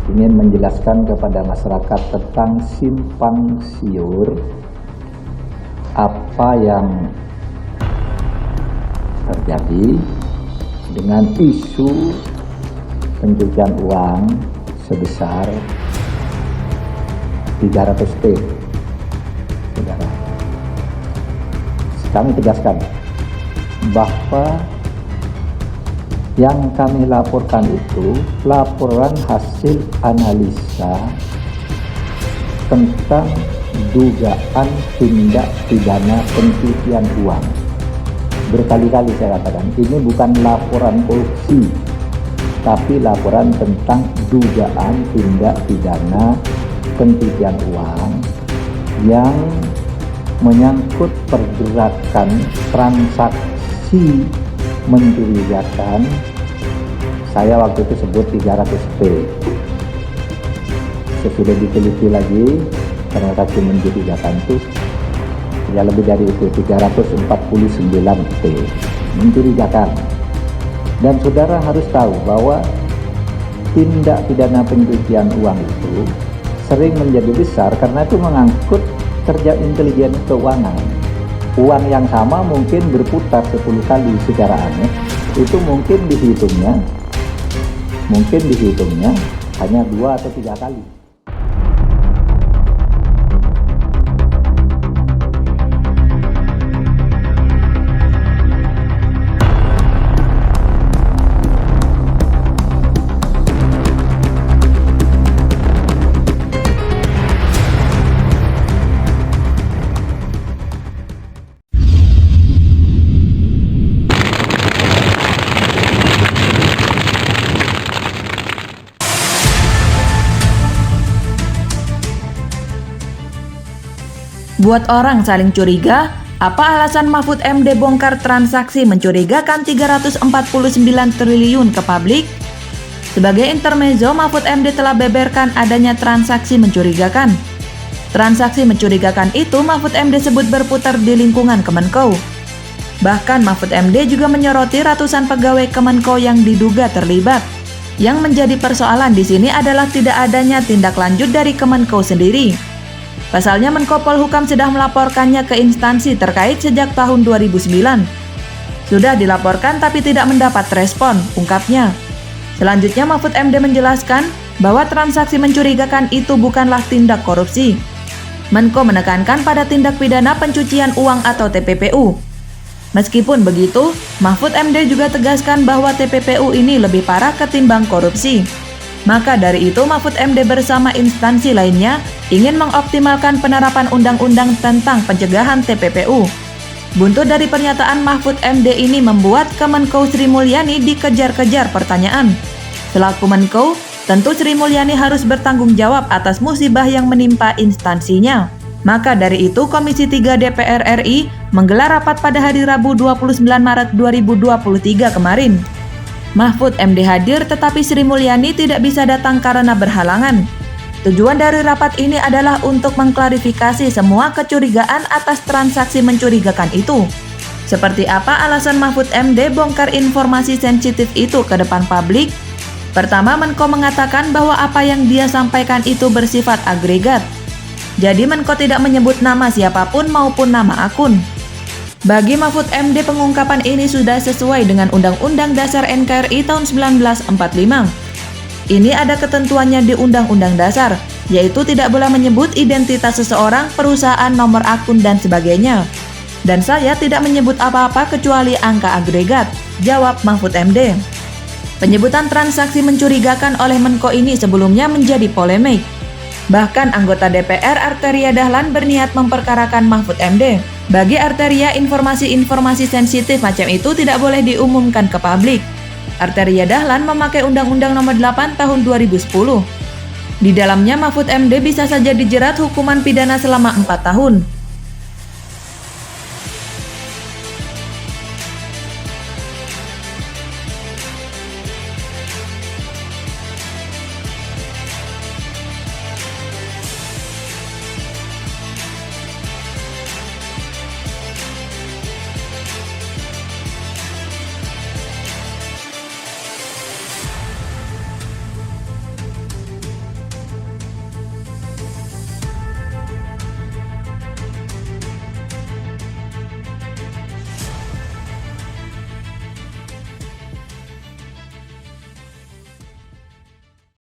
ingin menjelaskan kepada masyarakat tentang simpang siur apa yang terjadi dengan isu pencucian uang sebesar 300 T. Saudara, kami tegaskan bahwa yang kami laporkan itu laporan hasil analisa tentang dugaan tindak pidana pencucian uang. Berkali-kali saya katakan, ini bukan laporan korupsi, tapi laporan tentang dugaan tindak pidana pencucian uang yang menyangkut pergerakan transaksi mencurigakan. Saya waktu itu sebut 300 P. Sesudah diteliti lagi, transaksi mencurigakan itu ya lebih dari itu, 349 T mencurigakan. Dan saudara harus tahu bahwa tindak pidana pencucian uang itu sering menjadi besar karena itu mengangkut kerja intelijen keuangan. Uang yang sama mungkin berputar 10 kali secara aneh, itu mungkin dihitungnya hanya 2 atau 3 kali. Buat orang saling curiga, apa alasan Mahfud MD bongkar transaksi mencurigakan 349 triliun ke publik? Sebagai intermezzo, Mahfud MD telah beberkan adanya transaksi mencurigakan. Transaksi mencurigakan itu Mahfud MD sebut berputar di lingkungan Kemenko. Bahkan Mahfud MD juga menyoroti ratusan pegawai Kemenko yang diduga terlibat. Yang menjadi persoalan di sini adalah tidak adanya tindak lanjut dari Kemenko sendiri. Pasalnya Menko Polhukam sudah melaporkannya ke instansi terkait sejak tahun 2009. Sudah dilaporkan tapi tidak mendapat respon, ungkapnya. Selanjutnya Mahfud MD menjelaskan bahwa transaksi mencurigakan itu bukanlah tindak korupsi. Menko menekankan pada tindak pidana pencucian uang atau TPPU. Meskipun begitu, Mahfud MD juga tegaskan bahwa TPPU ini lebih parah ketimbang korupsi. Maka dari itu Mahfud MD bersama instansi lainnya ingin mengoptimalkan penerapan undang-undang tentang pencegahan TPPU. Buntut dari pernyataan Mahfud MD ini membuat Kemenko Sri Mulyani dikejar-kejar pertanyaan. Selaku Menko, tentu Sri Mulyani harus bertanggung jawab atas musibah yang menimpa instansinya. Maka dari itu Komisi 3 DPR RI menggelar rapat pada hari Rabu 29 Maret 2023 kemarin. Mahfud MD hadir tetapi Sri Mulyani tidak bisa datang karena berhalangan. Tujuan dari rapat ini adalah untuk mengklarifikasi semua kecurigaan atas transaksi mencurigakan itu. Seperti apa alasan Mahfud MD bongkar informasi sensitif itu ke depan publik? Pertama, Menko mengatakan bahwa apa yang dia sampaikan itu bersifat agregat. Jadi Menko tidak menyebut nama siapapun maupun nama akun. Bagi Mahfud MD, pengungkapan ini sudah sesuai dengan Undang-Undang Dasar NKRI tahun 1945. Ini ada ketentuannya di Undang-Undang Dasar, yaitu tidak boleh menyebut identitas seseorang, perusahaan, nomor akun, dan sebagainya. Dan saya tidak menyebut apa-apa kecuali angka agregat, jawab Mahfud MD. Penyebutan transaksi mencurigakan oleh Menko ini sebelumnya menjadi polemik. Bahkan anggota DPR Arteria Dahlan berniat memperkarakan Mahfud MD. Bagi Arteria, informasi-informasi sensitif macam itu tidak boleh diumumkan ke publik. Arteria Dahlan memakai Undang-Undang Nomor 8 Tahun 2010. Di dalamnya Mahfud MD bisa saja dijerat hukuman pidana selama 4 tahun.